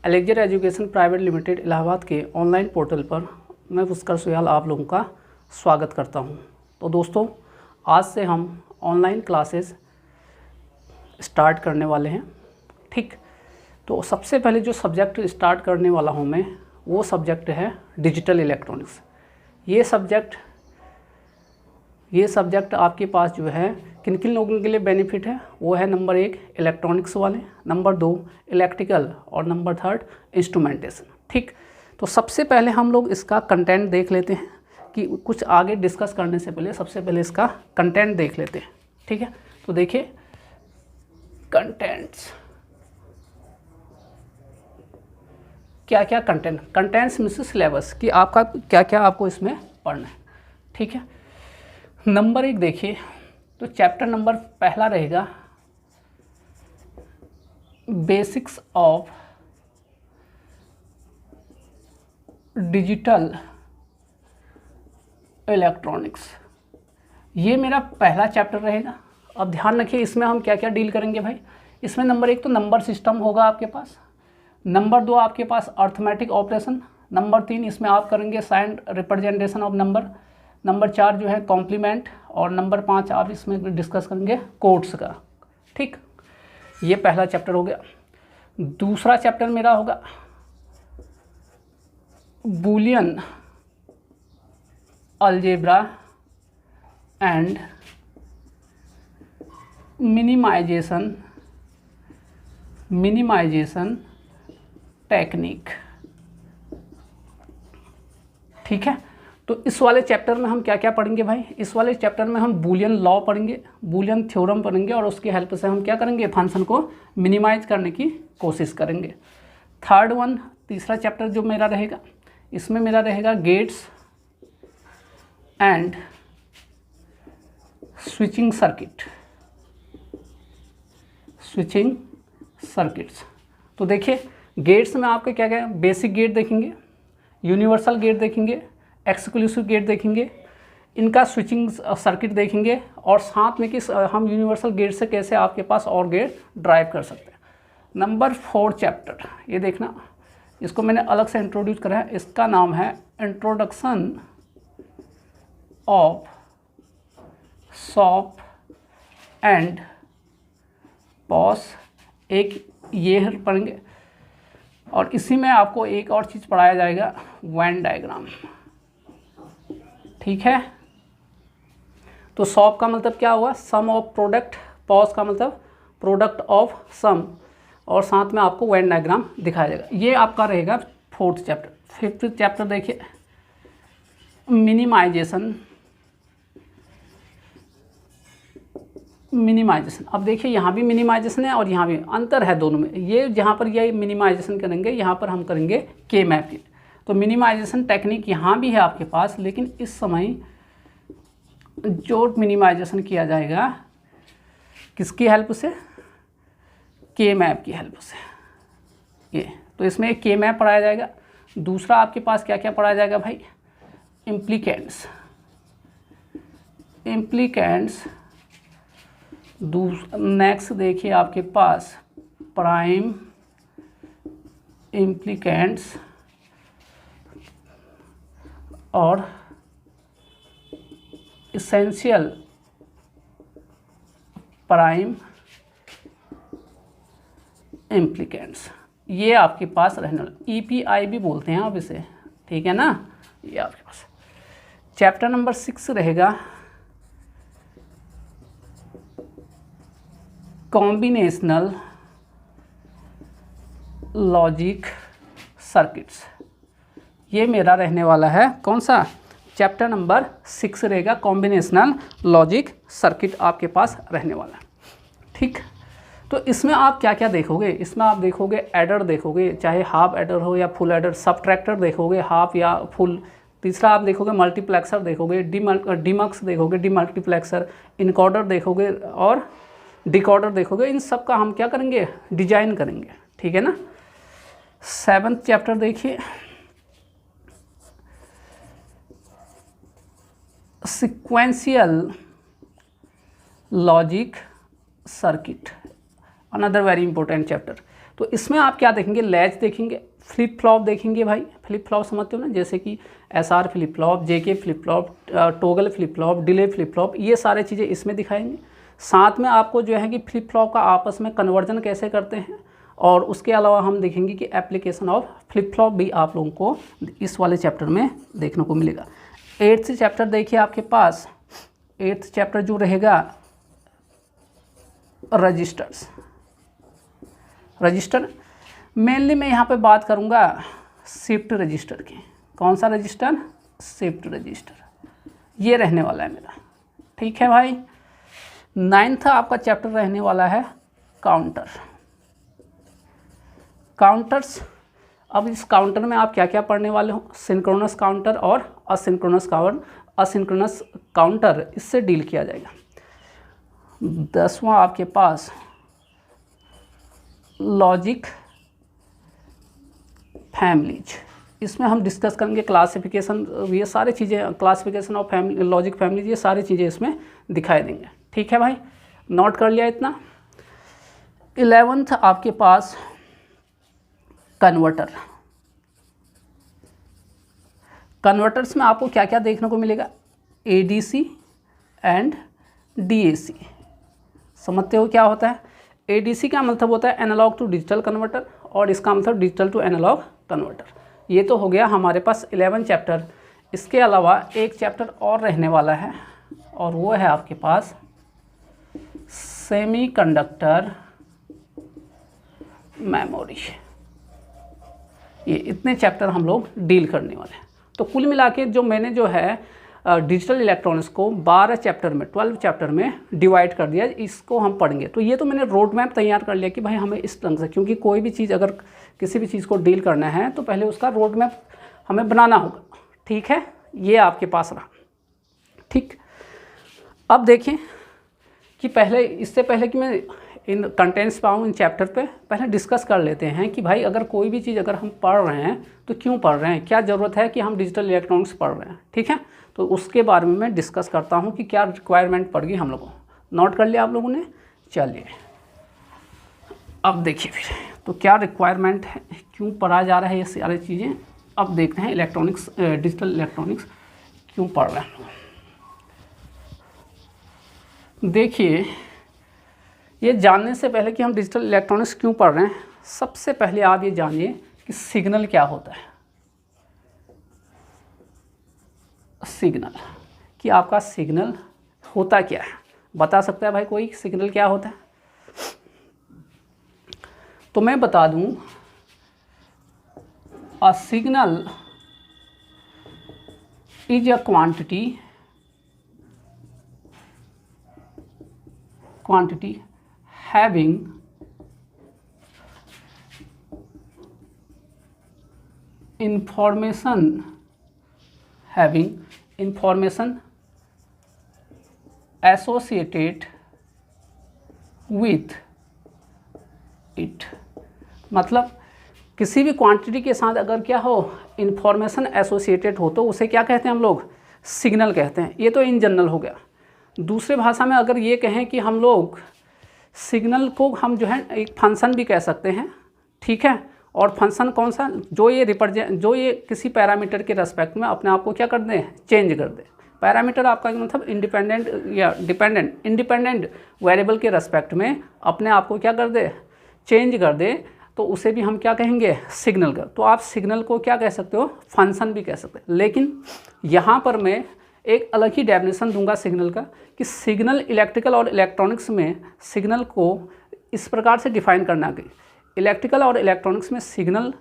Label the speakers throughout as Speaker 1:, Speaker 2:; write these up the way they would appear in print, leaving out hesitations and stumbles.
Speaker 1: Elixir education private limited Allahabad के online portal पर मैं पुष्कर सुयाल आप लोगों का स्वागत करता हूं। तो दोस्तों, आज से हम ऑनलाइन क्लासेस स्टार्ट करने वाले हैं। ठीक, तो सबसे पहले जो सब्जेक्ट स्टार्ट करने वाला हूं मैं, वो सब्जेक्ट है डिजिटल इलेक्ट्रॉनिक्स। ये सब्जेक्ट आपके पास जो है किन किन लोगों के लिए बेनिफिट है, वो है नंबर 1 इलेक्ट्रॉनिक्स वाले, नंबर 2 इलेक्ट्रिकल और नंबर 3 इंस्ट्रूमेंटेशन। ठीक, तो सबसे पहले हम लोग इसका कंटेंट देख लेते हैं कि कुछ आगे डिस्कस करने से पहले सबसे पहले इसका कंटेंट देख लेते हैं। ठीक है, तो देखिए कंटेंट्स, क्या क्या कंटेंट्स मींस सिलेबस कि आपका क्या क्या आपको इसमें पढ़ना है। ठीक है, नंबर 1 देखिए, तो चैप्टर नंबर पहला रहेगा बेसिक्स ऑफ डिजिटल इलेक्ट्रॉनिक्स। ये मेरा पहला चैप्टर रहेगा। अब ध्यान रखिए इसमें हम क्या क्या डील करेंगे भाई। इसमें नंबर 1 तो नंबर सिस्टम होगा आपके पास, नंबर 2 आपके पास अर्थमेटिक ऑपरेशन, नंबर 3 इसमें आप करेंगे sign representation of number, number 4 जो है कॉम्प्लीमेंट, और नंबर 5 आप इसमें डिस्कस करेंगे कोड्स का। ठीक, ये पहला चैप्टर हो गया। दूसरा चैप्टर मेरा होगा Boolean algebra and minimisation technique. ठीक है, तो इस वाले चैप्टर में हम क्या क्या पढ़ेंगे भाई। इस वाले चैप्टर में हम बूलियन लॉ पढ़ेंगे, बूलियन थ्योरम पढ़ेंगे, और उसकी हेल्प से हम क्या करेंगे, फंक्शन को मिनिमाइज करने की कोशिश करेंगे। तीसरा चैप्टर जो मेरा रहेगा, इसमें मेरा रहेगा गेट्स एंड स्विचिंग सर्किट्स। तो देखिए गेट्स में आपके क्या क्या, बेसिक गेट देखेंगे, यूनिवर्सल गेट देखेंगे, एक्सक्लूसिव गेट देखेंगे, इनका स्विचिंग सर्किट देखेंगे, और साथ में कि हम यूनिवर्सल गेट से कैसे आपके पास और गेट ड्राइव कर सकते हैं। नंबर 4 चैप्टर, ये देखना, इसको मैंने अलग से इंट्रोड्यूस करा है, इसका नाम है introduction of SOP and POS. एक ये पढ़ेंगे, और इसी में आपको एक और चीज़ पढ़ाया जाएगा, वेन डायग्राम। ठीक है, तो सॉप का मतलब क्या हुआ, सम ऑफ प्रोडक्ट, पॉस का मतलब प्रोडक्ट ऑफ सम, और साथ में आपको वेन डायग्राम दिखाया जाएगा। ये आपका रहेगा 4th चैप्टर। 5th चैप्टर देखिए मिनिमाइजेशन। अब देखिए यहाँ भी मिनिमाइजेशन है और यहाँ भी अंतर है दोनों में। ये जहाँ पर ये मिनिमाइजेशन करेंगे, यहाँ पर हम करेंगे के मैप की। तो मिनिमाइजेशन टेक्निक यहाँ भी है आपके पास, लेकिन इस समय जो मिनिमाइजेशन किया जाएगा किसकी हेल्प से, के मैप की हेल्प से। ये तो इसमें एक के मैप पढ़ाया जाएगा। दूसरा आपके पास क्या क्या पढ़ाया जाएगा भाई, इम्प्लीकेंट्स। नेक्स्ट देखिए आपके पास प्राइम इम्प्लीकेंट्स और इसेंशियल प्राइम इम्प्लीकेंट्स। ये आपके पास रहने वाला, EPI भी बोलते हैं आप इसे। ठीक है ना, ये आपके पास। चैप्टर नंबर 6 रहेगा कॉम्बिनेशनल लॉजिक सर्किट्स। ये मेरा रहने वाला है कौन सा, चैप्टर नंबर 6 रहेगा, कॉम्बिनेशनल लॉजिक सर्किट आपके पास रहने वाला है। ठीक, तो इसमें आप क्या क्या देखोगे, इसमें आप देखोगे एडर देखोगे, चाहे हाफ एडर हो या फुल एडर, सबट्रैक्टर देखोगे हाफ या फुल। तीसरा आप देखोगे मल्टीप्लेक्सर देखोगे, डीमक्स देखोगे, डीमल्टीप्लेक्सर, इनकोडर देखोगे और डिकोडर देखोगे। इन सब का हम क्या करेंगे, डिजाइन करेंगे। ठीक है ना। 7th चैप्टर देखिए sequential logic circuit, another very important chapter. तो इसमें आप क्या देखेंगे, लैच देखेंगे, फ्लिप फ्लॉप देखेंगे भाई, फ्लिप फ्लॉप समझते हो ना, जैसे कि SR flip flop, JK flip flop, toggle flip flop, delay flip flop, ये सारे चीज़ें इसमें दिखाएंगे। साथ में आपको जो है कि फ्लिप फ्लॉप का आपस में कन्वर्जन कैसे करते हैं, और उसके अलावा हम देखेंगे कि एप्लीकेशन ऑफ फ्लिप फ्लॉप भी आप लोगों को इस वाले चैप्टर में देखने को मिलेगा। 8th चैप्टर देखिए आपके पास, 8th चैप्टर जो रहेगा रजिस्टर्स। रजिस्टर मेनली मैं यहाँ पे बात करूँगा शिफ्ट रजिस्टर की। कौन सा रजिस्टर? शिफ्ट रजिस्टर, ये रहने वाला है मेरा। ठीक है भाई। 9th आपका चैप्टर रहने वाला है काउंटर। काउंटर्स, अब इस काउंटर में आप क्या क्या पढ़ने वाले हो, सिंक्रोनस काउंटर और असिंक्रोनस काउंटर, इससे डील किया जाएगा। 10वां आपके पास लॉजिक फैमिलीज, इसमें हम डिस्कस करेंगे क्लासिफिकेशन, ये सारी चीज़ें, classification of family, logic families, ये सारी चीज़ें इसमें दिखाई देंगे। ठीक है भाई, नोट कर लिया इतना। 11th आपके पास कन्वर्टर। कन्वर्टर्स में आपको क्या क्या देखने को मिलेगा, ADC एंड DAC। समझते हो क्या होता है? ADC का मतलब होता है एनालॉग टू डिजिटल कन्वर्टर, और इसका मतलब डिजिटल टू एनालॉग कन्वर्टर। ये तो हो गया हमारे पास 11 चैप्टर। इसके अलावा एक चैप्टर और रहने वाला है, और वो है आपके पास सेमीकंडक्टर मेमोरी। ये इतने चैप्टर हम लोग डील करने वाले हैं। तो कुल मिला के जो मैंने जो है डिजिटल इलेक्ट्रॉनिक्स को 12 चैप्टर में, 12 चैप्टर में डिवाइड कर दिया, इसको हम पढ़ेंगे। तो ये तो मैंने रोड मैप तैयार कर लिया कि भाई हमें इस ढंग से, क्योंकि कोई भी चीज़ अगर किसी भी चीज़ को डील करना है तो पहले उसका रोड मैप हमें बनाना होगा। ठीक है, ये आपके पास रहा। ठीक, अब देखिए कि पहले, इससे पहले कि मैं इन कंटेंट्स पाऊँ इन चैप्टर पे, पहले डिस्कस कर लेते हैं कि भाई अगर कोई भी चीज़ अगर हम पढ़ रहे हैं तो क्यों पढ़ रहे हैं, क्या ज़रूरत है कि हम डिजिटल इलेक्ट्रॉनिक्स पढ़ रहे हैं। ठीक है, तो उसके बारे में मैं डिस्कस करता हूँ कि क्या रिक्वायरमेंट पड़ गई हम लोगों को। नोट कर लिया आप लोगों ने? चलिए अब देखिए फिर तो क्या रिक्वायरमेंट है, क्यों पढ़ा जा रहा है ये सारी चीज़ें। अब देखते हैं इलेक्ट्रॉनिक्स, डिजिटल इलेक्ट्रॉनिक्स क्यों पढ़ रहे हैं। देखिए, ये जानने से पहले कि हम डिजिटल इलेक्ट्रॉनिक्स क्यों पढ़ रहे हैं, सबसे पहले आप ये जानिए कि सिग्नल क्या होता है। सिग्नल, कि आपका सिग्नल होता क्या है, बता सकता है भाई कोई सिग्नल क्या होता है? तो मैं बता दूं, a signal is a quantity having information associated with it। मतलब किसी भी क्वांटिटी के साथ अगर क्या हो, इंफॉर्मेशन एसोसिएटेड हो, तो उसे क्या कहते हैं हम लोग? सिग्नल कहते हैं। ये तो इन जनरल हो गया। दूसरे भाषा में अगर ये कहें कि हम लोग सिग्नल को हम जो है एक फंक्शन भी कह सकते हैं। ठीक है, और फंक्शन कौन सा? जो ये किसी पैरामीटर के रेस्पेक्ट में अपने आप को क्या कर दें, चेंज कर दे। पैरामीटर आपका मतलब इंडिपेंडेंट या इंडिपेंडेंट वेरिएबल के रेस्पेक्ट में अपने आप को क्या कर दे, चेंज कर दे, तो उसे भी हम क्या कहेंगे? सिग्नल कर। तो आप सिग्नल को क्या कह सकते हो? फंक्शन भी कह सकते हैं। लेकिन यहाँ पर मैं एक अलग ही डेफिनेशन दूंगा सिग्नल का, कि सिग्नल इलेक्ट्रिकल और इलेक्ट्रॉनिक्स में सिग्नल को इस प्रकार से डिफाइन करना कि इलेक्ट्रिकल और इलेक्ट्रॉनिक्स में सिग्नल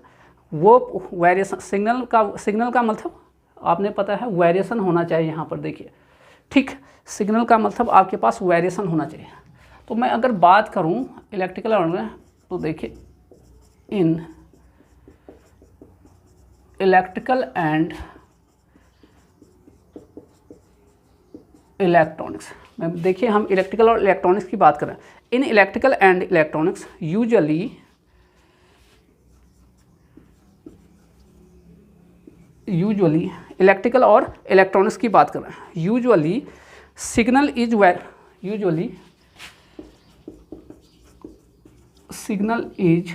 Speaker 1: वो वेरिएशन, सिग्नल का मतलब आपने पता है वेरिएशन होना चाहिए। यहाँ पर देखिए, ठीक, सिग्नल का मतलब आपके पास वेरिएशन होना चाहिए। तो मैं अगर बात करूँ इलेक्ट्रिकल और, तो देखिए इन इलेक्ट्रिकल एंड इलेक्ट्रॉनिक्स में, देखिए हम इलेक्ट्रिकल और इलेक्ट्रॉनिक्स की बात करें, in electrical and electronics usually electrical और इलेक्ट्रॉनिक्स की बात करें, usually signal is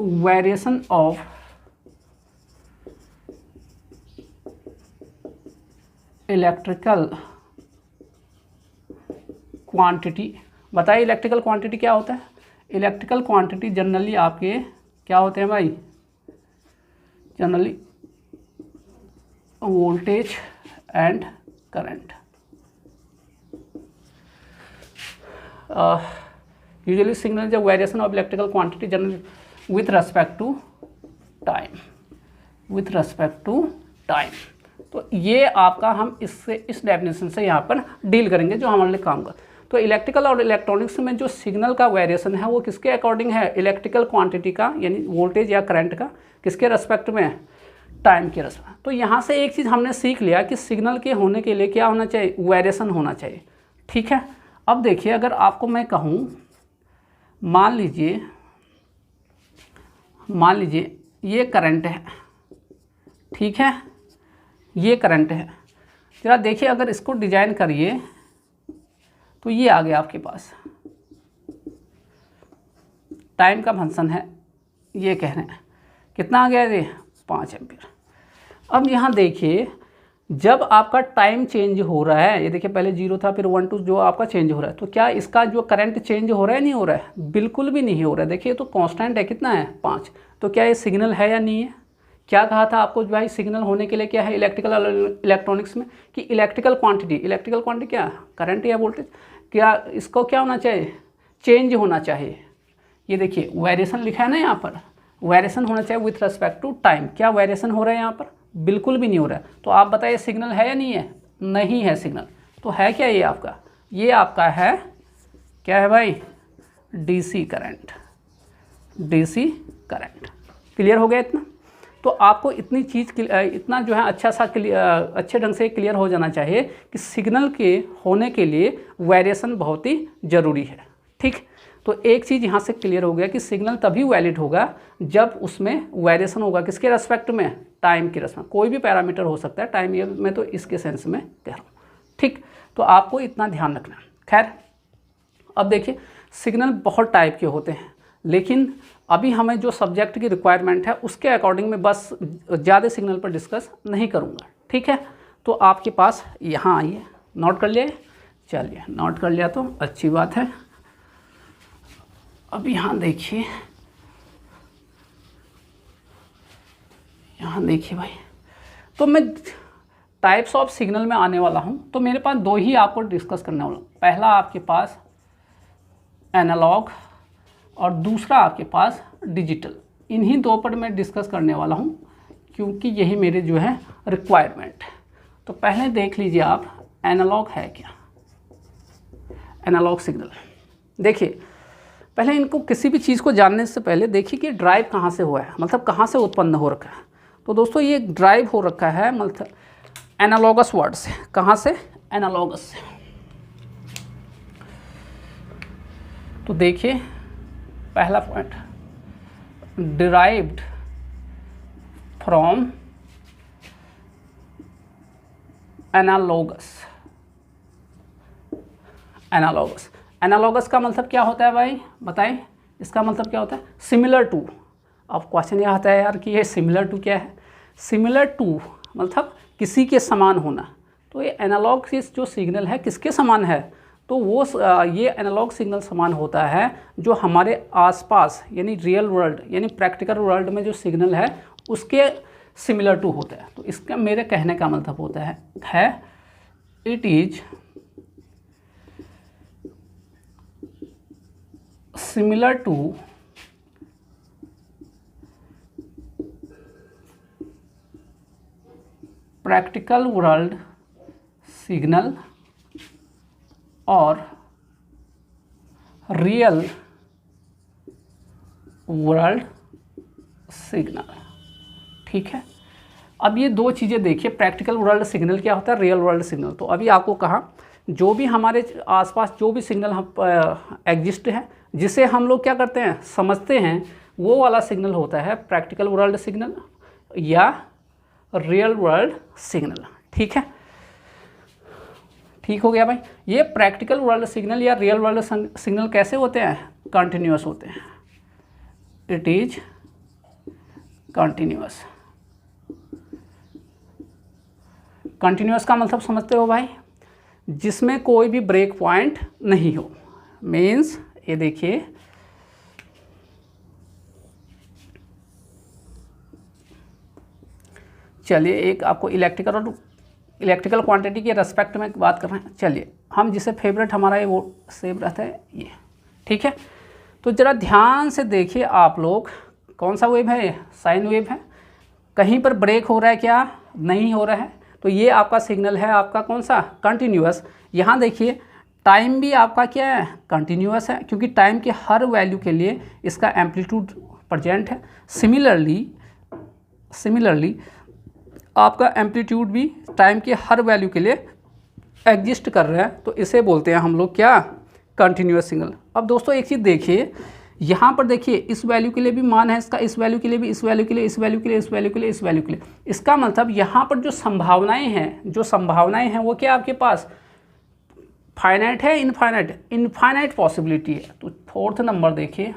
Speaker 1: variation of electrical quantity. बताइए इलेक्ट्रिकल क्वांटिटी क्या होता है? इलेक्ट्रिकल क्वांटिटी जनरली आपके क्या होते हैं भाई? Generally voltage and current. Usually signal the variation of electrical quantity generally with respect to time, with respect to time. तो ये आपका हम इससे इस डेफिनेशन से यहाँ पर डील करेंगे जो हमारे लिए काम कर। तो इलेक्ट्रिकल और इलेक्ट्रॉनिक्स में जो सिग्नल का वेरिएशन है वो किसके अकॉर्डिंग है? इलेक्ट्रिकल क्वांटिटी का, यानी वोल्टेज या करंट का, किसके रेस्पेक्ट में? टाइम के रेस्पेक्ट। तो यहाँ से एक चीज़ हमने सीख लिया कि सिग्नल के होने के लिए क्या होना चाहिए? वेरिएशन होना चाहिए। ठीक है। अब देखिए अगर आपको मैं कहूँ, मान लीजिए ये करंट है, ठीक है, ये करंट है। जरा देखिए अगर इसको डिजाइन करिए तो ये आ गया आपके पास, टाइम का फंक्शन है, ये कह रहे हैं कितना आ गया ये? 5 एम्पीयर। अब यहाँ देखिए जब आपका टाइम चेंज हो रहा है, ये देखिए पहले 0 था फिर 1 2 जो आपका चेंज हो रहा है, तो क्या इसका जो करंट चेंज हो रहा है? नहीं हो रहा है, बिल्कुल भी नहीं हो रहा है। देखिए तो कांस्टेंट है, कितना है? 5। तो क्या ये सिग्नल है या नहीं है? क्या कहा था आपको भाई सिग्नल होने के लिए क्या है इलेक्ट्रिकल और इलेक्ट्रॉनिक्स में? कि इलेक्ट्रिकल क्वांटिटी क्या? करंट या वोल्टेज। क्या इसको क्या होना चाहिए? चेंज होना चाहिए। ये देखिए वेरिएशन लिखा है ना यहाँ पर, वेरिएशन होना चाहिए विथ रेस्पेक्ट टू टाइम। क्या वेरिएशन हो रहा है यहाँ पर? बिल्कुल भी नहीं हो रहा है। तो आप बताइए सिग्नल है या नहीं है? नहीं है सिग्नल। तो है क्या ये आपका? ये आपका है, क्या है भाई? DC current, DC current. Clear हो गया इतना? तो आपको इतनी चीज़ इतना जो है अच्छे ढंग से क्लियर हो जाना चाहिए कि सिग्नल के होने के लिए वेरिएशन बहुत ही ज़रूरी है। ठीक। तो एक चीज़ यहाँ से क्लियर हो गया कि सिग्नल तभी वैलिड होगा जब उसमें वेरिएशन होगा, किसके रेस्पेक्ट में? टाइम के रेस्पेक्ट। कोई भी पैरामीटर हो सकता है, टाइम ये मैं तो इसके सेंस में कह रहा हूँ। ठीक। तो आपको इतना ध्यान रखना। खैर अब देखिए सिग्नल बहुत टाइप के होते हैं, लेकिन अभी हमें जो सब्जेक्ट की रिक्वायरमेंट है उसके अकॉर्डिंग में बस ज़्यादा सिग्नल पर डिस्कस नहीं करूँगा। ठीक है। तो आपके पास यहाँ आइए, नोट कर लिया? चलिए नोट कर लिया तो अच्छी बात है। अब यहाँ देखिए, यहाँ देखिए भाई, तो मैं टाइप्स ऑफ सिग्नल में आने वाला हूँ। तो मेरे पास 2 ही आपको डिस्कस करने वाला हूँ। पहला आपके पास एनालॉग और दूसरा आपके पास डिजिटल। इन्हीं 2 पर मैं डिस्कस करने वाला हूँ क्योंकि यही मेरे जो है रिक्वायरमेंट है। तो पहले देख लीजिए आप एनालॉग है क्या? एनालॉग सिग्नल देखिए, पहले इनको किसी भी चीज़ को जानने से पहले देखिए कि ड्राइव कहाँ से हुआ है, मतलब कहाँ से उत्पन्न हो रखा है। तो दोस्तों ये ड्राइव हो रखा है मतलब एनालॉगस वर्ड से। कहाँ से? एनालॉगस से। तो देखिए पहला point, derived from analogous. Analogous, analogous का मतलब क्या होता है भाई? बताएं इसका मतलब क्या होता है? Similar to. अब क्वेश्चन यह आता है यार कि ये सिमिलर टू क्या है? सिमिलर टू मतलब किसी के समान होना। तो ये एनालॉग जो सिग्नल है किसके समान है? तो वो ये एनालॉग सिग्नल समान होता है जो हमारे आसपास यानी रियल वर्ल्ड यानी प्रैक्टिकल वर्ल्ड में जो सिग्नल है उसके सिमिलर टू होता है। तो इसका मेरे कहने का मतलब होता है it is similar to practical world signal और रियल वर्ल्ड सिग्नल। ठीक है। अब ये 2 चीज़ें देखिए, प्रैक्टिकल वर्ल्ड सिग्नल क्या होता है, रियल वर्ल्ड सिग्नल। तो अभी आपको कहा जो भी हमारे आसपास जो भी सिग्नल हम एग्जिस्ट है जिसे हम लोग क्या करते हैं समझते हैं, वो वाला सिग्नल होता है प्रैक्टिकल वर्ल्ड सिग्नल या रियल वर्ल्ड सिग्नल। ठीक है, ठीक हो गया भाई। ये प्रैक्टिकल वर्ल्ड सिग्नल या रियल वर्ल्ड सिग्नल कैसे होते हैं? कंटिन्यूअस होते हैं। It is continuous. कंटिन्यूअस का मतलब समझते हो भाई, जिसमें कोई भी ब्रेक पॉइंट नहीं हो। मीन्स ये देखिए, चलिए एक आपको इलेक्ट्रिकल क्वांटिटी के रेस्पेक्ट में बात कर रहे हैं। चलिए हम जिसे फेवरेट हमारा ये वो सेम रहता है ये, ठीक है। तो ज़रा ध्यान से देखिए आप लोग, कौन सा वेव है? साइन वेव है। कहीं पर ब्रेक हो रहा है क्या? नहीं हो रहा है। तो ये आपका सिग्नल है आपका कौन सा? कंटिन्यूअस। यहाँ देखिए टाइम भी आपका क्या है? कंटिन्यूअस है, क्योंकि टाइम के हर वैल्यू के लिए इसका एम्पलीट्यूड प्रेजेंट है। सिमिलरली आपका एम्पलीट्यूड भी टाइम के हर वैल्यू के लिए एग्जिस्ट कर रहा है, तो इसे बोलते हैं हम लोग क्या? Continuous signal. अब दोस्तों एक चीज़ देखिए, यहाँ पर देखिए इस वैल्यू के लिए भी मान है इसका, इस वैल्यू के लिए भी, इस वैल्यू के लिए, इस वैल्यू के लिए, इस वैल्यू के लिए, इस वैल्यू के लिए। इसका मतलब यहाँ पर जो संभावनाएं हैं वो क्या आपके पास? फाइनाइट है, इनफाइनाइट पॉसिबिलिटी है। तो फोर्थ नंबर देखिए,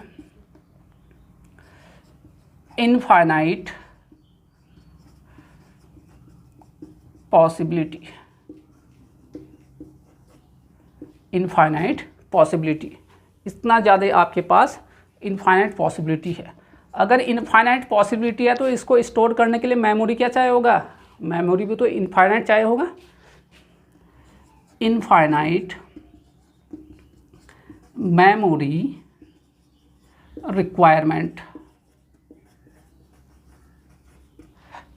Speaker 1: इनफाइनाइट पॉसिबिलिटी, इतना ज़्यादा आपके पास इनफाइनाइट पॉसिबिलिटी है। अगर इनफाइनाइट पॉसिबिलिटी है तो इसको स्टोर करने के लिए मेमोरी क्या चाहिए होगा? मेमोरी भी तो इनफाइनाइट चाहिए होगा। Infinite memory requirement,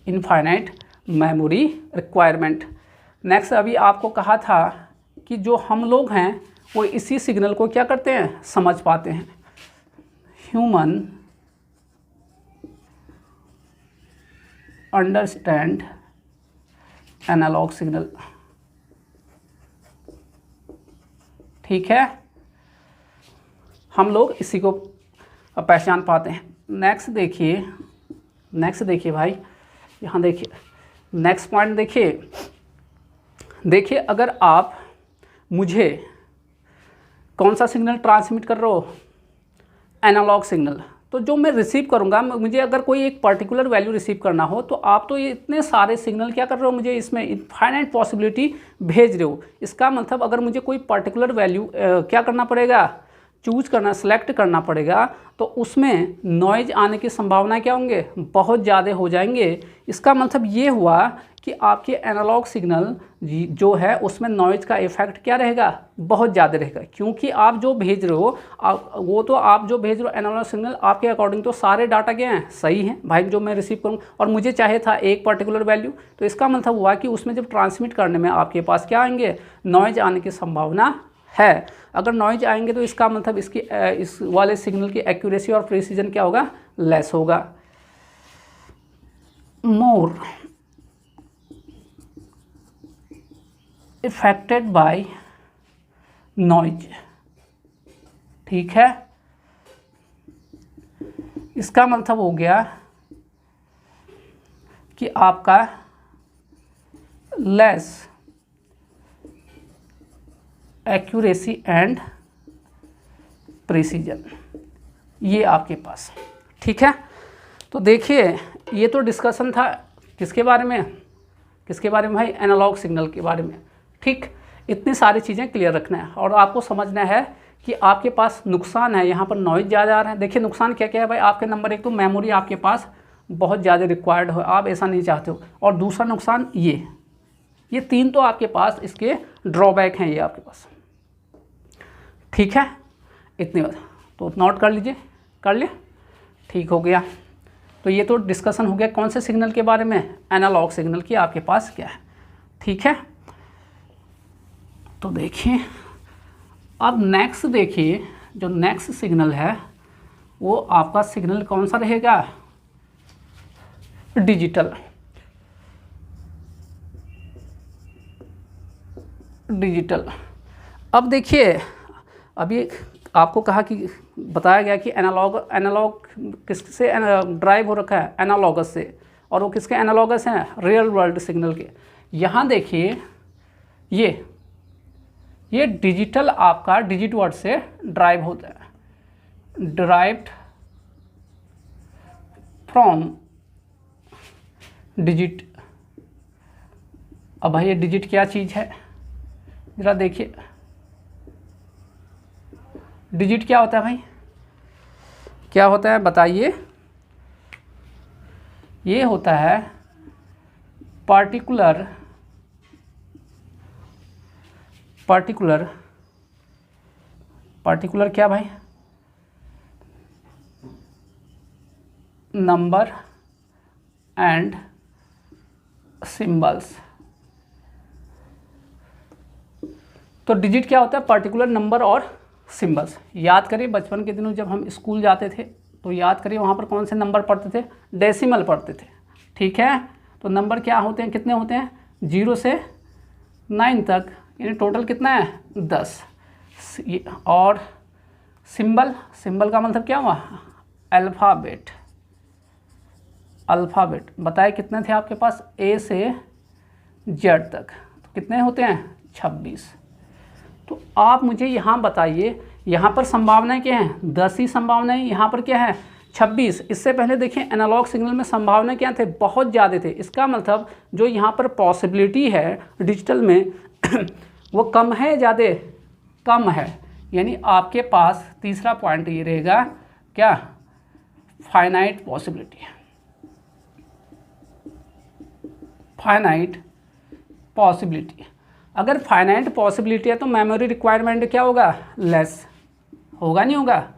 Speaker 1: infinite memory requirement. Next अभी आपको कहा था कि जो हम लोग हैं वो इसी सिग्नल को क्या करते हैं? समझ पाते हैं। ह्यूमन अंडरस्टैंड एनालॉग सिग्नल, ठीक है, हम लोग इसी को पहचान पाते हैं। नेक्स्ट देखिए भाई, यहाँ देखिए नेक्स्ट पॉइंट देखिए अगर आप मुझे कौन सा सिग्नल ट्रांसमिट कर रहे हो? Analogue signal. तो जो मैं रिसीव करूँगा, मुझे अगर कोई एक पर्टिकुलर वैल्यू रिसीव करना हो, तो आप तो ये इतने सारे सिग्नल क्या कर रहे हो? मुझे इसमें इनफाइनाइट पॉसिबिलिटी भेज रहे हो। इसका मतलब अगर मुझे कोई पर्टिकुलर वैल्यू क्या करना पड़ेगा? सेलेक्ट करना पड़ेगा, तो उसमें नॉइज आने की संभावना क्या होंगे? बहुत ज़्यादा हो जाएंगे। इसका मतलब ये हुआ कि आपके एनालॉग सिग्नल जो है उसमें नॉइज का इफेक्ट क्या रहेगा? बहुत ज़्यादा रहेगा, क्योंकि आप जो भेज रहे हो आप जो भेज रहे हो एनालॉग सिग्नल, आपके अकॉर्डिंग तो सारे डाटा क्या हैं? सही हैं भाई, जो मैं रिसीव करूँ। और मुझे चाहे था एक पर्टिकुलर वैल्यू, तो इसका मतलब हुआ कि उसमें जब ट्रांसमिट करने में आपके पास क्या आएंगे? नॉइज आने की संभावना है। अगर नॉइज आएंगे तो इसका मतलब इस वाले सिग्नल की एक्यूरेसी और प्रिसीजन क्या होगा? लेस होगा। मोर इफेक्टेड बाय नॉइज, ठीक है। इसका मतलब हो गया कि आपका लेस एक्यूरेसी एंड प्रिसीजन, ये आपके पास, ठीक है। तो देखिए ये तो डिस्कशन था किसके बारे में भाई? एनालॉग सिग्नल के बारे में, ठीक। इतनी सारी चीज़ें क्लियर रखना है और आपको समझना है कि आपके पास नुकसान है, यहाँ पर नॉइज ज़्यादा आ रहा है। देखिए नुकसान क्या क्या है भाई? आपके नंबर एक तो मेमोरी आपके पास बहुत ज़्यादा रिक्वायर्ड हो, आप ऐसा नहीं चाहते हो। और दूसरा नुकसान ये तीन तो आपके पास इसके ड्रॉबैक हैं, ये आपके पास, ठीक है। इतनी बात तो नोट कर लीजिए, कर लिया, ठीक हो गया। तो ये तो डिस्कशन हो गया कौन से सिग्नल के बारे में? एनालॉग सिग्नल की आपके पास क्या है, ठीक है। तो देखिए अब नेक्स्ट देखिए, जो नेक्स्ट सिग्नल है वो आपका सिग्नल कौन सा रहेगा? डिजिटल। अब देखिए अभी आपको कहा कि बताया गया कि एनालॉग किससे ड्राइव हो रखा है? एनालॉगस से। और वो किसके एनालॉगस हैं? रियल वर्ल्ड सिग्नल के। यहाँ देखिए ये डिजिटल आपका डिजिट वर्ड से ड्राइव होता है, डिराइव्ड फ्रॉम डिजिट। अब भाई ये डिजिट क्या चीज़ है, ज़रा देखिए, डिजिट क्या होता है भाई, क्या होता है बताइए। ये होता है पार्टिकुलर क्या भाई, नंबर एंड सिंबल्स। तो डिजिट क्या होता है, पर्टिकुलर नंबर और सिंबल्स। याद करिए बचपन के दिनों जब हम स्कूल जाते थे तो याद करिए वहाँ पर कौन से नंबर पढ़ते थे, डेसिमल पढ़ते थे, ठीक है। तो नंबर क्या होते हैं, कितने होते हैं, 0 से 9 तक, यानी टोटल कितना है 10। और सिंबल का मतलब क्या हुआ, अल्फ़ाबेट। बताए कितने थे आपके पास, A से Z तक, तो कितने होते हैं 26। तो आप मुझे यहाँ बताइए, यहाँ पर संभावनाएं क्या हैं, 10 ही संभावनाएं, यहाँ पर क्या है 26। इससे पहले देखिए एनालॉग सिग्नल में संभावनाएं क्या थे, बहुत ज़्यादा थे। इसका मतलब जो यहाँ पर पॉसिबिलिटी है डिजिटल में वो कम है, ज़्यादा कम है। यानी आपके पास तीसरा पॉइंट ये रहेगा क्या, फाइनाइट पॉसिबिलिटी। अगर फाइनाइट पॉसिबिलिटी है तो मेमोरी रिक्वायरमेंट क्या होगा, लेस होगा, नहीं होगा,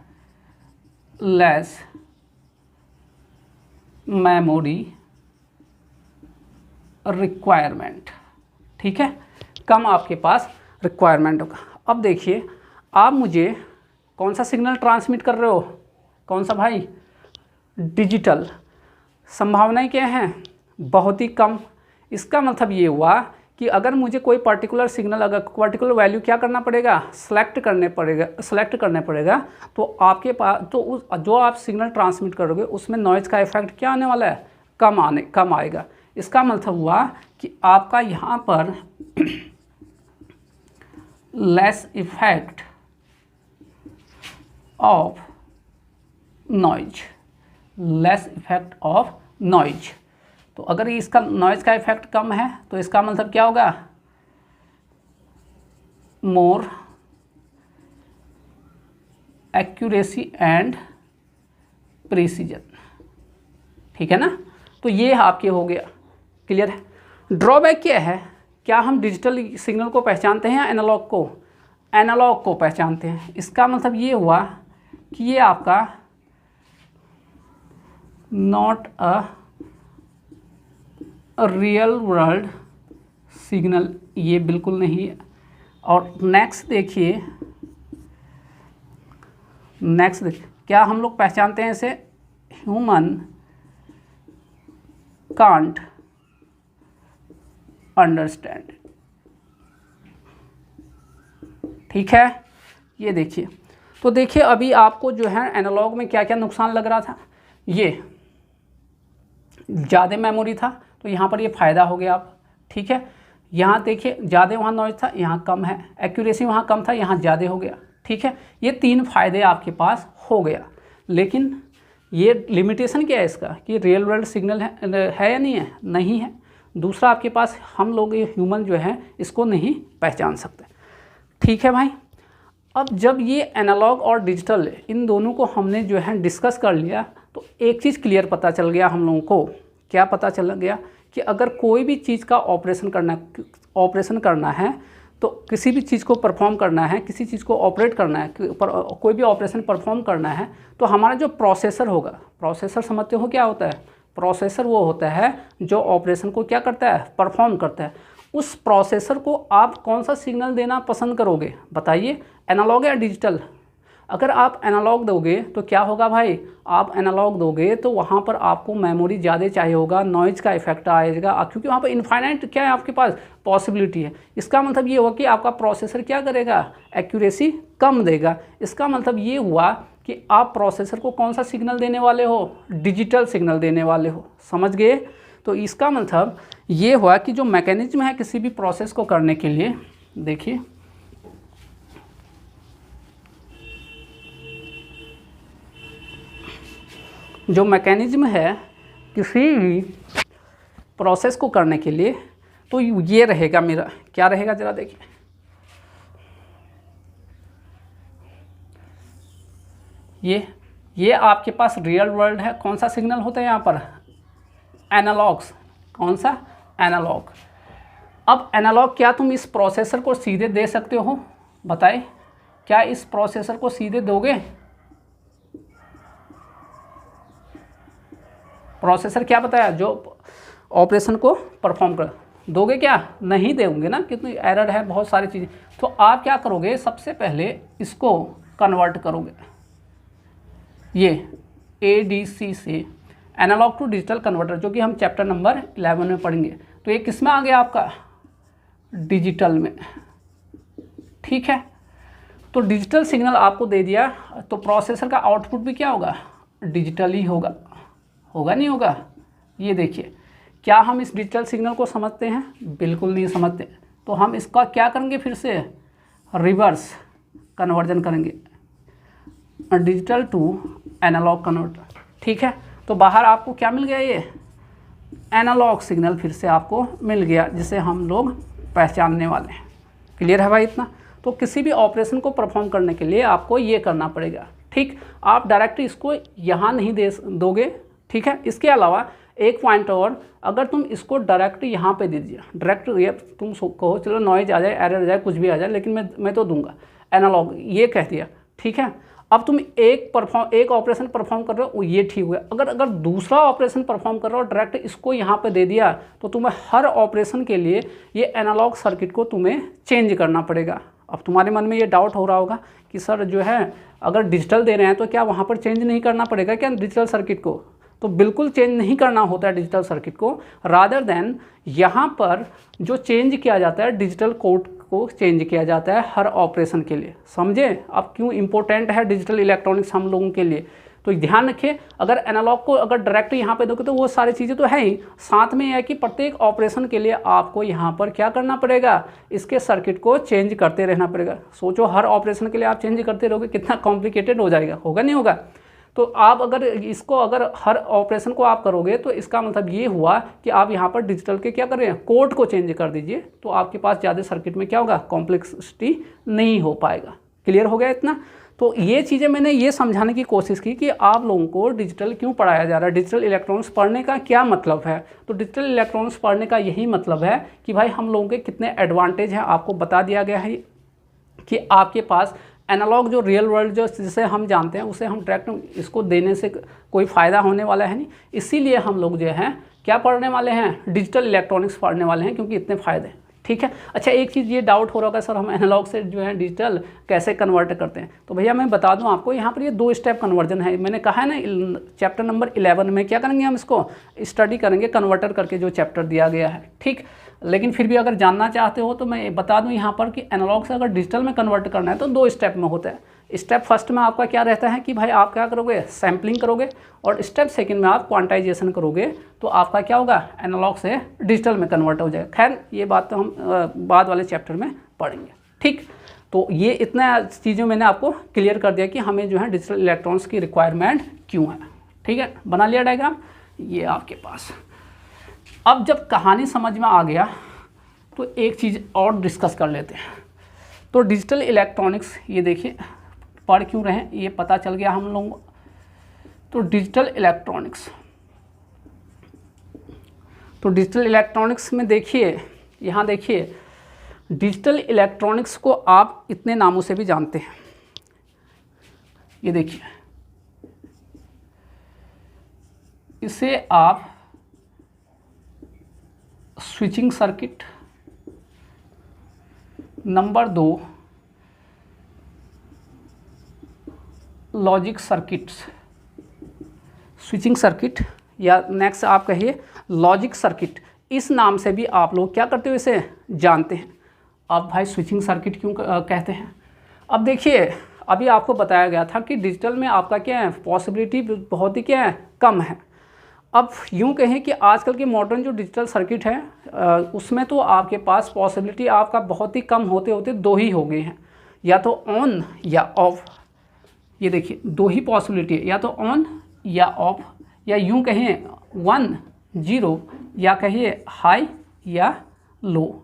Speaker 1: लेस मेमोरी रिक्वायरमेंट, ठीक है, कम आपके पास रिक्वायरमेंट होगा। अब देखिए आप मुझे कौन सा सिग्नल ट्रांसमिट कर रहे हो, कौन सा भाई, डिजिटल। संभावनाएं क्या हैं, बहुत ही कम। इसका मतलब ये हुआ कि अगर मुझे कोई पर्टिकुलर सिग्नल, अगर पर्टिकुलर वैल्यू क्या करना पड़ेगा, सेलेक्ट करने पड़ेगा, तो आपके पास तो उस जो आप सिग्नल ट्रांसमिट करोगे उसमें नॉइज़ का इफेक्ट क्या आने वाला है, कम आएगा। इसका मतलब हुआ कि आपका यहाँ पर लेस इफेक्ट ऑफ नॉइज। तो अगर इसका नॉइज़ का इफेक्ट कम है तो इसका मतलब क्या होगा, मोर एक्यूरेसी एंड प्रिसीजन, ठीक है ना। तो ये आपके हो गया, क्लियर है। ड्रॉबैक क्या है, क्या हम डिजिटल सिग्नल को पहचानते हैं या एनालॉग को पहचानते हैं। इसका मतलब ये हुआ कि ये आपका not a real world signal, ये बिल्कुल नहीं है। और नेक्स्ट देखिए क्या हम लोग पहचानते हैं इसे, ह्यूमन कांट अंडरस्टैंड, ठीक है। ये देखिए, तो देखिए अभी आपको जो है एनालॉग में क्या क्या नुकसान लग रहा था, ये ज़्यादा मेमोरी था तो यहाँ पर ये फ़ायदा हो गया आप, ठीक है। यहाँ देखिए ज़्यादा वहाँ नॉइज़ था, यहाँ कम है, एक्यूरेसी वहाँ कम था, यहाँ ज़्यादा हो गया, ठीक है। ये 3 फायदे आपके पास हो गया। लेकिन ये लिमिटेशन क्या है इसका, कि रियल वर्ल्ड सिग्नल है या नहीं है। दूसरा आपके पास हम लोग ये ह्यूमन जो है इसको नहीं पहचान सकते, ठीक है भाई। अब जब ये एनालॉग और डिजिटल इन दोनों को हमने जो है डिस्कस कर लिया तो एक चीज़ क्लियर पता चल गया हम लोगों को, क्या पता चल गया कि अगर कोई भी चीज़ का ऑपरेशन करना है तो किसी भी चीज़ को परफॉर्म करना है, किसी चीज़ को ऑपरेट करना है, कोई भी ऑपरेशन परफॉर्म करना है, तो हमारा जो प्रोसेसर होगा, प्रोसेसर समझते हो क्या होता है, प्रोसेसर वो होता है जो ऑपरेशन को क्या करता है, परफॉर्म करता है। उस प्रोसेसर को आप कौन सा सिग्नल देना पसंद करोगे बताइए, एनालॉग या डिजिटल। अगर आप एनालॉग दोगे तो क्या होगा भाई, आप एनालॉग दोगे तो वहाँ पर आपको मेमोरी ज़्यादा चाहिए होगा, नॉइज़ का इफेक्ट आएगा, क्योंकि वहाँ पर इनफाइनाइट क्या है आपके पास पॉसिबिलिटी है। इसका मतलब ये हुआ कि आपका प्रोसेसर क्या करेगा, एक्यूरेसी कम देगा। इसका मतलब ये हुआ कि आप प्रोसेसर को कौन सा सिग्नल देने वाले हो, डिजिटल सिग्नल देने वाले हो, समझ गए। तो इसका मतलब ये हुआ कि जो मैकेनिज्म है किसी भी प्रोसेस को करने के लिए, देखिए जो मैकेनिज्म है प्रोसेस को करने के लिए, तो ये रहेगा मेरा, क्या रहेगा ज़रा देखिए, ये आपके पास रियल वर्ल्ड है। कौन सा सिग्नल होता है यहाँ पर, एनालॉग्स। कौन सा, एनालॉग। अब एनालॉग क्या तुम इस प्रोसेसर को सीधे दे सकते हो, बताए, क्या इस प्रोसेसर को सीधे दोगे? प्रोसेसर क्या बताया, जो ऑपरेशन को परफॉर्म कर, दोगे क्या, नहीं दोगे ना, कितनी एरर है, बहुत सारी चीज़ें। तो आप क्या करोगे, सबसे पहले इसको कन्वर्ट करोगे, ये ADC से एनालॉग टू डिजिटल कन्वर्टर, जो कि हम चैप्टर नंबर 11 में पढ़ेंगे। तो ये किस में आ गया आपका, डिजिटल में, ठीक है। तो डिजिटल सिग्नल आपको दे दिया, तो प्रोसेसर का आउटपुट भी क्या होगा, डिजिटल ही होगा, होगा नहीं होगा। ये देखिए, क्या हम इस डिजिटल सिग्नल को समझते हैं, बिल्कुल नहीं समझते। तो हम इसका क्या करेंगे, फिर से रिवर्स कन्वर्जन करेंगे, डिजिटल टू एनालॉग कन्वर्टर, ठीक है। तो बाहर आपको क्या मिल गया, ये एनालॉग सिग्नल फिर से आपको मिल गया, जिसे हम लोग पहचानने वाले हैं। क्लियर है भाई इतना। तो किसी भी ऑपरेशन को परफॉर्म करने के लिए आपको ये करना पड़ेगा, ठीक। आप डायरेक्ट इसको यहाँ नहीं दे दोगे, ठीक है। इसके अलावा एक पॉइंट और, अगर तुम इसको डायरेक्ट यहाँ पे दे दिया, डायरेक्ट ये तुम कहो चलो नॉइज आ जाए, एरर आ जाए, कुछ भी आ जाए, लेकिन मैं तो दूंगा एनालॉग, ये कह दिया, ठीक है। अब तुम एक ऑपरेशन परफॉर्म कर रहे हो, ये ठीक हुआ। अगर दूसरा ऑपरेशन परफॉर्म कर रहे हो, डायरेक्ट इसको यहाँ पे दे दिया, तो तुम्हें हर ऑपरेशन के लिए ये एनालॉग सर्किट को तुम्हें चेंज करना पड़ेगा। अब तुम्हारे मन में ये डाउट हो रहा होगा कि सर जो है, अगर डिजिटल दे रहे हैं तो क्या वहाँ पर चेंज नहीं करना पड़ेगा क्या डिजिटल सर्किट को? तो बिल्कुल चेंज नहीं करना होता है डिजिटल सर्किट को, रादर देन यहाँ पर जो चेंज किया जाता है, डिजिटल कोड को चेंज किया जाता है हर ऑपरेशन के लिए। समझे अब क्यों इंपॉर्टेंट है डिजिटल इलेक्ट्रॉनिक्स हम लोगों के लिए? तो ध्यान रखिए, अगर एनालॉग को अगर डायरेक्ट यहाँ पे दोगे तो वो सारी चीज़ें तो है ही, साथ में यह है कि प्रत्येक ऑपरेशन के लिए आपको यहाँ पर क्या करना पड़ेगा, इसके सर्किट को चेंज करते रहना पड़ेगा। सोचो हर ऑपरेशन के लिए आप चेंज करते रहोगे, कितना कॉम्प्लिकेटेड हो जाएगा, होगा नहीं होगा? तो आप अगर हर ऑपरेशन को आप करोगे, तो इसका मतलब ये हुआ कि आप यहाँ पर डिजिटल के क्या कर रहे हैं, कोड को चेंज कर दीजिए, तो आपके पास ज़्यादा सर्किट में क्या होगा, कॉम्प्लेक्सिटी नहीं हो पाएगा। क्लियर हो गया इतना? तो ये चीज़ें मैंने ये समझाने की कोशिश की कि आप लोगों को डिजिटल क्यों पढ़ाया जा रहा है, डिजिटल इलेक्ट्रॉनिक्स पढ़ने का क्या मतलब है। तो डिजिटल इलेक्ट्रॉनिक्स पढ़ने का यही मतलब है कि भाई हम लोगों के कितने एडवांटेज हैं, आपको बता दिया गया है कि आपके पास एनालॉग जो रियल वर्ल्ड जो जिसे हम जानते हैं, उसे हम डायरेक्ट इसको देने से कोई फ़ायदा होने वाला है नहीं। इसीलिए हम लोग जो हैं क्या पढ़ने वाले हैं, डिजिटल इलेक्ट्रॉनिक्स पढ़ने वाले हैं, क्योंकि इतने फ़ायदे हैं। ठीक है। अच्छा, एक चीज़ ये डाउट हो रहा होगा, सर हम एनालॉग से जो है डिजिटल कैसे कन्वर्ट करते हैं? तो भैया मैं बता दूं आपको, यहाँ पर ये 2 स्टेप कन्वर्जन है। मैंने कहा है ना, चैप्टर नंबर 11 में क्या करेंगे, हम इसको स्टडी करेंगे कन्वर्टर करके, जो चैप्टर दिया गया है। ठीक, लेकिन फिर भी अगर जानना चाहते हो तो मैं बता दूं यहाँ पर कि एनालॉग से अगर डिजिटल में कन्वर्ट करना है तो 2 स्टेप में होता है। स्टेप फर्स्ट में आपका क्या रहता है कि भाई आप क्या करोगे, सैम्पलिंग करोगे, और स्टेप सेकंड में आप क्वांटाइजेशन करोगे, तो आपका क्या होगा, एनालॉग से डिजिटल में कन्वर्ट हो जाएगा। खैर ये बात तो हम बाद वाले चैप्टर में पढ़ेंगे। ठीक, तो ये इतना चीज़ों मैंने आपको क्लियर कर दिया कि हमें जो है डिजिटल इलेक्ट्रॉनिक्स की रिक्वायरमेंट क्यों है। ठीक है, बना लिया डायग्राम ये आपके पास। अब जब कहानी समझ में आ गया तो एक चीज़ और डिस्कस कर लेते हैं। तो डिजिटल इलेक्ट्रॉनिक्स, ये देखिए पढ़ क्यों रहे हैं ये पता चल गया हम लोगों को। तो डिजिटल इलेक्ट्रॉनिक्स में देखिए, यहाँ देखिए, डिजिटल इलेक्ट्रॉनिक्स को आप इतने नामों से भी जानते हैं। ये देखिए, इसे आप switching circuit, number 2 logic circuits, switching circuit, या नेक्स्ट आप कहिए लॉजिक सर्किट, इस नाम से भी आप लोग क्या करते हो, इसे जानते हैं। अब भाई स्विचिंग सर्किट क्यों कहते हैं? अब देखिए, अभी आपको बताया गया था कि डिजिटल में आपका क्या है, पॉसिबिलिटी बहुत ही क्या है, कम है। अब यूँ कहें कि आजकल के मॉडर्न जो डिजिटल सर्किट है उसमें तो आपके पास पॉसिबिलिटी आपका बहुत ही कम होते होते 2 ही हो गए हैं, या तो ऑन या ऑफ। ये देखिए 2 ही पॉसिबिलिटी है, या तो ऑन या ऑफ, या यूँ कहें 1 जीरो, या कहिए हाई या लो।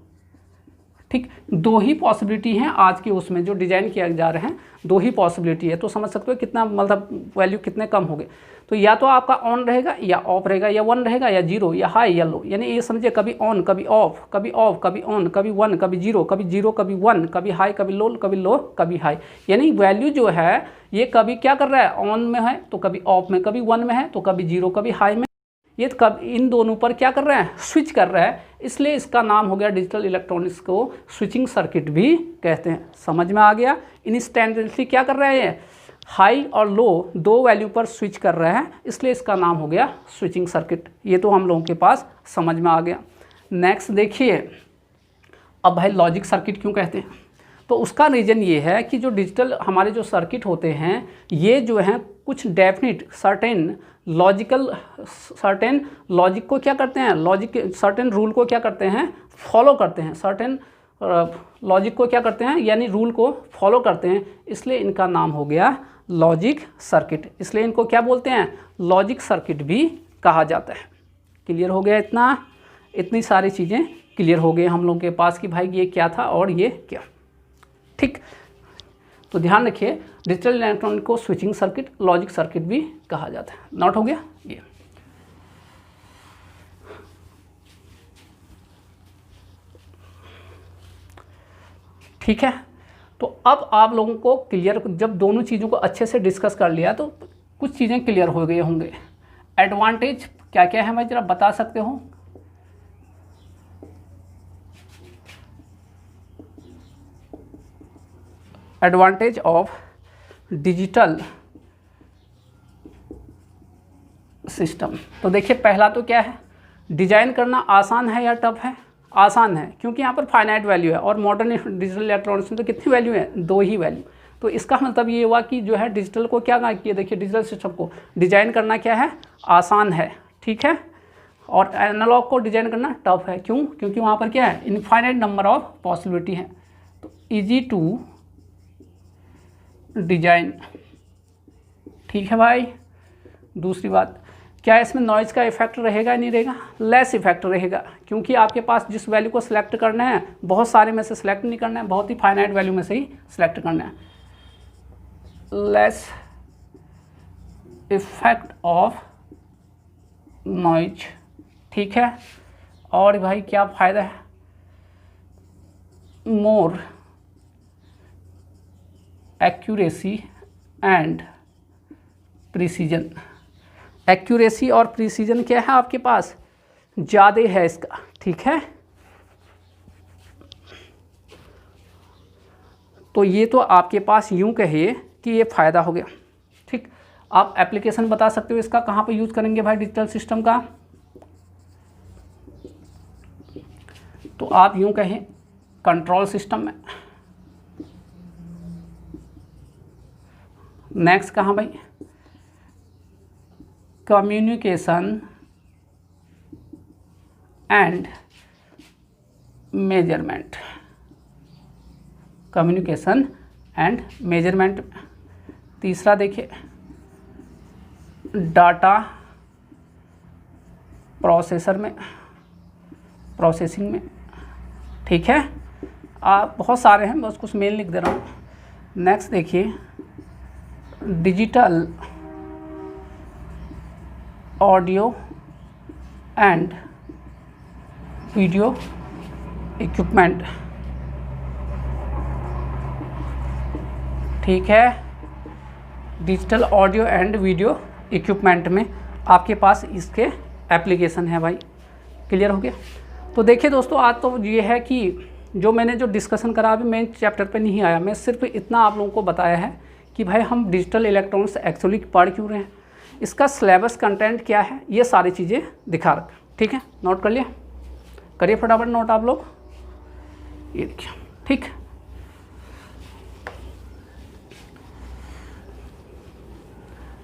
Speaker 1: ठीक, दो ही पॉसिबिलिटी हैं आज के उसमें जो डिज़ाइन किया जा रहे हैं, दो ही पॉसिबिलिटी है। तो समझ सकते हो कितना मतलब वैल्यू कितने कम हो गए। तो या तो आपका ऑन रहेगा या ऑफ रहेगा, या वन रहेगा या जीरो, या हाई या लो। यानी ये समझिए कभी ऑन कभी ऑफ, कभी ऑफ कभी ऑन, कभी वन कभी जीरो कभी वन, कभी हाई कभी लो कभी हाई। यानी वैल्यू जो है ये कभी क्या कर रहा है, ऑन में है तो कभी ऑफ में, कभी वन में है तो कभी जीरो कभी हाई में, ये कब इन दोनों पर क्या कर रहा है, स्विच कर रहा है। इसलिए इसका नाम हो गया डिजिटल इलेक्ट्रॉनिक्स को स्विचिंग सर्किट भी कहते हैं। समझ में आ गया। इंस्टेंटली क्या कर रहा है, ये हाई और लो दो वैल्यू पर स्विच कर रहा है, इसलिए इसका नाम हो गया स्विचिंग सर्किट। ये तो हम लोगों के पास समझ में आ गया। नेक्स्ट देखिए, अब भाई लॉजिक सर्किट क्यों कहते हैं, तो उसका रीज़न ये है कि जो डिजिटल हमारे जो सर्किट होते हैं ये जो हैं कुछ डेफिनिट सर्टेन लॉजिक को क्या करते हैं, लॉजिक सर्टेन रूल को क्या करते हैं, फॉलो करते हैं, सर्टेन लॉजिक को क्या करते हैं यानी रूल को फॉलो करते हैं, इसलिए इनका नाम हो गया लॉजिक सर्किट। इसलिए इनको क्या बोलते हैं, लॉजिक सर्किट भी कहा जाता है। क्लियर हो गया इतना, इतनी सारी चीज़ें क्लियर हो गए हम लोगों के पास कि भाई ये क्या था और ये क्या। ठीक, तो ध्यान रखिए डिजिटल इलेक्ट्रॉनिक को स्विचिंग सर्किट, लॉजिक सर्किट भी कहा जाता है। नोट हो गया ये। ठीक है, तो अब आप लोगों को क्लियर, जब दोनों चीज़ों को अच्छे से डिस्कस कर लिया तो कुछ चीज़ें क्लियर हो गए होंगे। एडवांटेज क्या क्या है मैं ज़रा बता सकते हो। एडवांटेज ऑफ डिजिटल सिस्टम, तो देखिए पहला तो क्या है, डिजाइन करना आसान है या टफ है, आसान है क्योंकि यहाँ पर फाइनाइट वैल्यू है, और मॉडर्न डिजिटल इलेक्ट्रॉनिक्स में तो कितनी वैल्यू है, दो ही वैल्यू। तो इसका मतलब ये हुआ कि जो है डिजिटल को क्या किया, देखिए डिजिटल सिस्टम को डिजाइन करना क्या है, आसान है। ठीक है, और एनालॉग को डिजाइन करना टफ है। क्यों, क्योंकि वहाँ पर क्या है, इनफाइनाइट नंबर ऑफ पॉसिबिलिटी है। तो ईजी टू डिजाइन। ठीक है भाई, दूसरी बात क्या, इसमें नॉइज़ का इफेक्ट रहेगा नहीं रहेगा, लेस इफेक्ट रहेगा, क्योंकि आपके पास जिस वैल्यू को सिलेक्ट करना है बहुत सारे में से सिलेक्ट नहीं करना है, बहुत ही फाइनाइट वैल्यू में से ही सिलेक्ट करना है। Less effect of noise. ठीक है, और भाई क्या फ़ायदा है, मोर एक्यूरेसी एंड प्रिसीजन। एक्यूरेसी और प्रिसीजन क्या है आपके पास, ज़्यादा है इसका। ठीक है, तो ये तो आपके पास यूँ कहिए कि ये फ़ायदा हो गया। ठीक, आप एप्लीकेशन बता सकते हो इसका, कहाँ पे यूज़ करेंगे भाई डिजिटल सिस्टम का, तो आप यूँ कहें कंट्रोल सिस्टम में। नेक्स्ट कहाँ भाई, communication and measurement. Communication and measurement. तीसरा देखिए डाटा प्रोसेसर में, प्रोसेसिंग में। ठीक है, आप बहुत सारे हैं, बस कुछ मेन लिख दे रहा हूँ। नेक्स्ट देखिए digital audio and video equipment. ठीक है, digital audio and video equipment में आपके पास इसके एप्लीकेशन है भाई। क्लियर हो गया। तो देखिए दोस्तों, आज तो ये है कि जो मैंने जो डिस्कशन करा अभी मेन चैप्टर पे नहीं आया, मैं सिर्फ इतना आप लोगों को बताया है कि भाई हम डिजिटल इलेक्ट्रॉनिक्स एक्चुअली पढ़ क्यों रहे हैं, इसका सिलेबस कंटेंट क्या है, ये सारी चीज़ें दिखा रखें। ठीक है, नोट कर लिया, करिए फटाफट नोट आप लोग, ये देखिए। ठीक,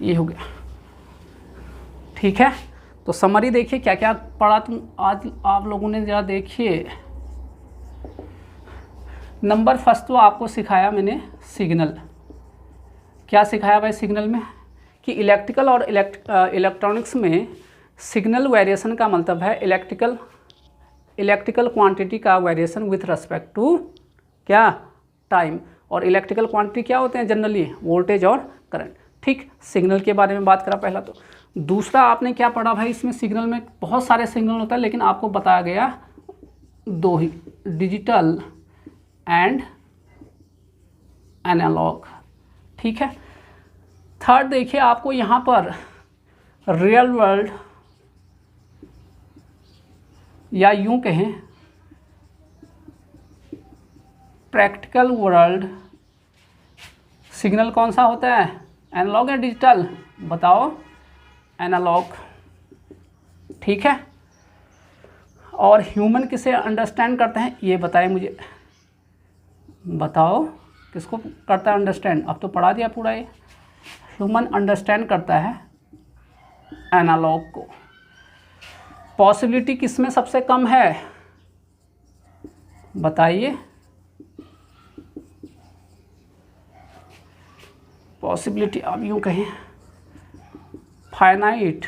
Speaker 1: ये हो गया। ठीक है, तो समरी देखिए क्या क्या पढ़ा तुम आज आप लोगों ने, जरा देखिए। नंबर फर्स्ट तो आपको सिखाया मैंने सिग्नल। क्या सिखाया भाई सिग्नल में, कि इलेक्ट्रिकल और इलेक्ट्रॉनिक्स में सिग्नल वेरिएशन का मतलब है इलेक्ट्रिकल क्वांटिटी का वेरिएशन विथ रिस्पेक्ट टू क्या, टाइम। और इलेक्ट्रिकल क्वांटिटी क्या होते हैं जनरली, वोल्टेज और करंट। ठीक, सिग्नल के बारे में बात करा पहला। तो दूसरा आपने क्या पढ़ा भाई, इसमें सिग्नल में बहुत सारे सिग्नल होता है, लेकिन आपको बताया गया दो ही, डिजिटल एंड एनालॉग। ठीक है। थर्ड देखिए, आपको यहाँ पर रियल वर्ल्ड या यूं कहें प्रैक्टिकल वर्ल्ड सिग्नल कौन सा होता है, एनालॉग या डिजिटल, बताओ, एनालॉग। ठीक है। और ह्यूमन किसे अंडरस्टैंड करते हैं, ये बताएं मुझे, बताओ किसको करता है अंडरस्टैंड, अब तो पढ़ा दिया पूरा ये। ह्यूमन अंडरस्टैंड करता है एनालॉग को। पॉसिबिलिटी किस में सबसे कम है, बताइए। पॉसिबिलिटी अब यूँ कहें फाइनाइट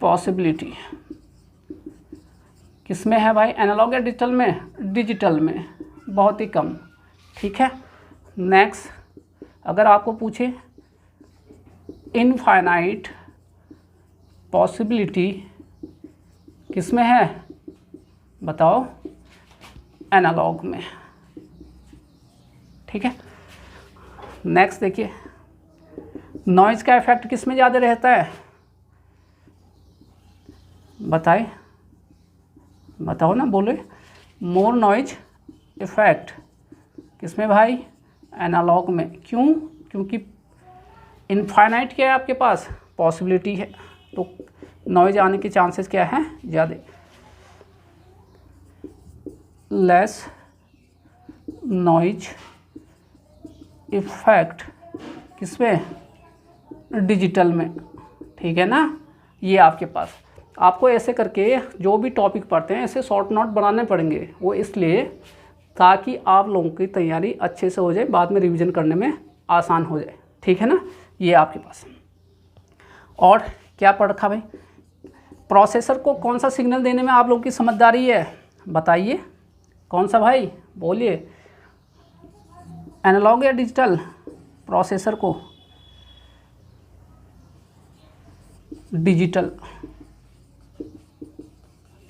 Speaker 1: पॉसिबिलिटी किस में है भाई, एनालॉग या डिजिटल में, डिजिटल में, बहुत ही कम। ठीक है। नेक्स्ट, अगर आपको पूछे इनफाइनाइट पॉसिबिलिटी किस में है, बताओ, एनालॉग में। ठीक है। नेक्स्ट देखिए, नॉइज़ का इफेक्ट किस में ज़्यादा रहता है, बताए, बताओ ना, बोले। मोर नॉइज इफेक्ट किस में भाई, एनालॉग में। क्यों, क्योंकि इनफाइनाइट क्या है आपके पास, पॉसिबिलिटी है, तो नॉइज आने के चांसेस क्या है, ज़्यादा। लेस नॉइज इफेक्ट किस में, डिजिटल में। ठीक है ना। ये आपके पास, आपको ऐसे करके जो भी टॉपिक पढ़ते हैं ऐसे शॉर्ट नोट बनाने पड़ेंगे, वो इसलिए ताकि आप लोगों की तैयारी अच्छे से हो जाए, बाद में रिवीजन करने में आसान हो जाए। ठीक है ना। ये आपके पास। और क्या पढ़ रखा भाई, प्रोसेसर को कौन सा सिग्नल देने में आप लोगों की समझदारी है, बताइए, कौन सा भाई, बोलिए, एनालॉग या डिजिटल, प्रोसेसर को डिजिटल,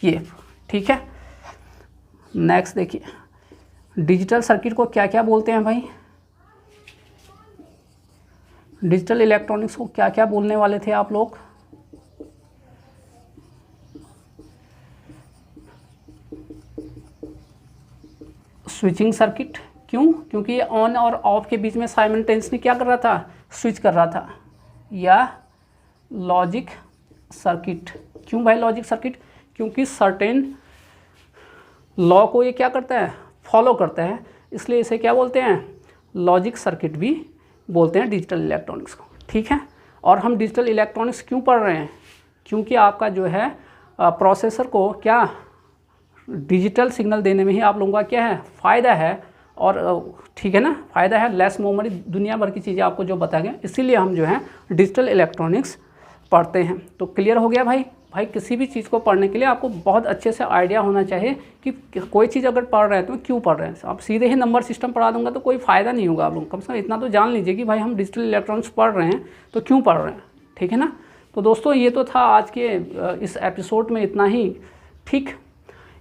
Speaker 1: ये। ठीक है। नेक्स्ट देखिए, डिजिटल सर्किट को क्या क्या बोलते हैं भाई, डिजिटल इलेक्ट्रॉनिक्स को क्या क्या बोलने वाले थे आप लोग, स्विचिंग सर्किट। क्यों, क्योंकि ये ऑन और ऑफ के बीच में साइमल्टेनियसली क्या कर रहा था, स्विच कर रहा था। या लॉजिक सर्किट। क्यों भाई लॉजिक सर्किट, क्योंकि सर्टेन लॉ को ये क्या करता है, फॉलो करता है, इसलिए इसे क्या बोलते हैं, लॉजिक सर्किट भी बोलते हैं डिजिटल इलेक्ट्रॉनिक्स को। ठीक है। और हम डिजिटल इलेक्ट्रॉनिक्स क्यों पढ़ रहे हैं, क्योंकि आपका जो है प्रोसेसर को क्या डिजिटल सिग्नल देने में ही आप लोगों का क्या है, फ़ायदा है। और ठीक है ना, फ़ायदा है, लेस मेमोरी, दुनिया भर की चीज़ें आपको जो बताया गया, इसीलिए हम जो है डिजिटल इलेक्ट्रॉनिक्स पढ़ते हैं। तो क्लियर हो गया भाई। भाई किसी भी चीज़ को पढ़ने के लिए आपको बहुत अच्छे से आइडिया होना चाहिए कि कोई चीज़ अगर पढ़ रहे हैं तो क्यों पढ़ रहे हैं। आप सीधे ही नंबर सिस्टम पढ़ा दूंगा तो कोई फ़ायदा नहीं होगा। आप लोग कम से कम इतना तो जान लीजिए कि भाई हम डिजिटल इलेक्ट्रॉनिक्स पढ़ रहे हैं तो क्यों पढ़ रहे हैं। ठीक है ना। तो दोस्तों ये तो था आज के इस एपिसोड में इतना ही। ठीक,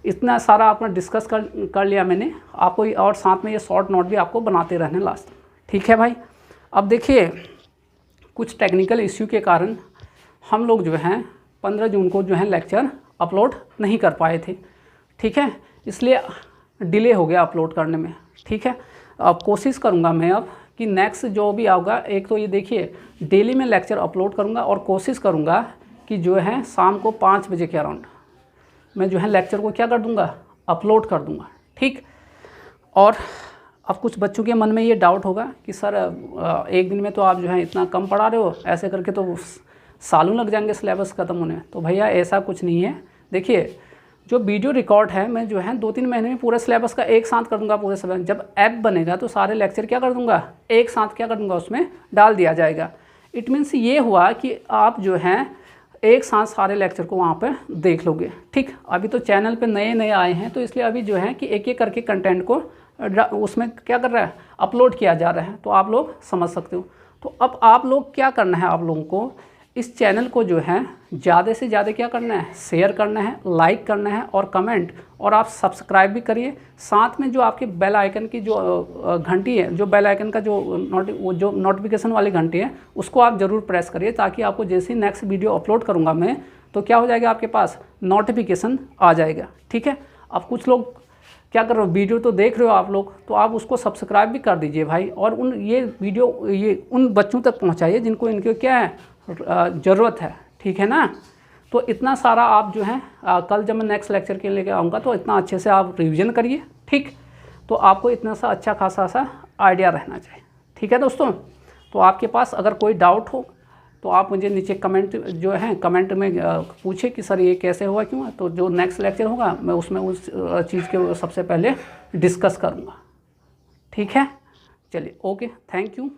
Speaker 1: इतना सारा आपने डिस्कस कर लिया मैंने आपको, और साथ में ये शॉर्ट नोट भी आपको बनाते रहने लास्ट। ठीक है भाई। अब देखिए, कुछ टेक्निकल इश्यू के कारण हम लोग जो हैं 15 जून को जो है लेक्चर अपलोड नहीं कर पाए थे। ठीक है, इसलिए डिले हो गया अपलोड करने में। ठीक है। अब कोशिश करूँगा मैं अब कि नेक्स्ट जो भी आऊँगा, एक तो ये देखिए डेली में लेक्चर अपलोड करूँगा, और कोशिश करूँगा कि जो है शाम को 5 बजे के अराउंड मैं जो है लेक्चर को क्या कर दूँगा, अपलोड कर दूँगा। ठीक। और अब कुछ बच्चों के मन में ये डाउट होगा कि सर एक दिन में तो आप जो है इतना कम पढ़ा रहे हो, ऐसे करके तो सालों लग जाएंगे सिलेबस ख़त्म होने। तो भैया ऐसा कुछ नहीं है। देखिए जो वीडियो रिकॉर्ड है मैं जो है 2-3 महीने में पूरे सिलेबस का एक साथ कर दूंगा पूरे समय। जब ऐप बनेगा तो सारे लेक्चर क्या कर दूंगा, एक साथ क्या कर दूंगा, उसमें डाल दिया जाएगा। इट मीन्स ये हुआ कि आप जो हैं एक साथ सारे लेक्चर को वहाँ पर देख लोगे। ठीक, अभी तो चैनल पे नए नए आए हैं तो इसलिए अभी जो है कि एक एक करके कंटेंट को उसमें क्या कर रहा है, अपलोड किया जा रहा है, तो आप लोग समझ सकते हो। तो अब आप लोग क्या करना है, आप लोगों को इस चैनल को जो है ज़्यादा से ज़्यादा क्या करना है, शेयर करना है, लाइक करना है और कमेंट, और आप सब्सक्राइब भी करिए। साथ में जो आपके बेल आइकन की जो घंटी है, जो बेल आइकन का जो नोटिफिकेशन वाली घंटी है, उसको आप ज़रूर प्रेस करिए, ताकि आपको जैसे ही नेक्स्ट वीडियो अपलोड करूँगा मैं, तो क्या हो जाएगा, आपके पास नोटिफिकेशन आ जाएगा। ठीक है। अब कुछ लोग क्या कर रहे हो, वीडियो तो देख रहे हो आप लोग, तो आप उसको सब्सक्राइब भी कर दीजिए भाई, और ये उन बच्चों तक पहुंचाइए जिनको इनके क्या है, ज़रूरत है। ठीक है ना। तो इतना सारा आप जो है कल जब मैं नेक्स्ट लेक्चर के लेके आऊँगा तो इतना अच्छे से आप रिवीजन करिए। ठीक, तो आपको इतना सा अच्छा खासा सा आइडिया रहना चाहिए। ठीक है दोस्तों। तो आपके पास अगर कोई डाउट हो तो आप मुझे नीचे कमेंट जो है कमेंट में पूछे कि सर ये कैसे हुआ, क्यों, तो जो नेक्स्ट लेक्चर होगा मैं उसमें उस चीज़ के सबसे पहले डिस्कस करूँगा। ठीक है, चलिए, ओके, थैंक यू।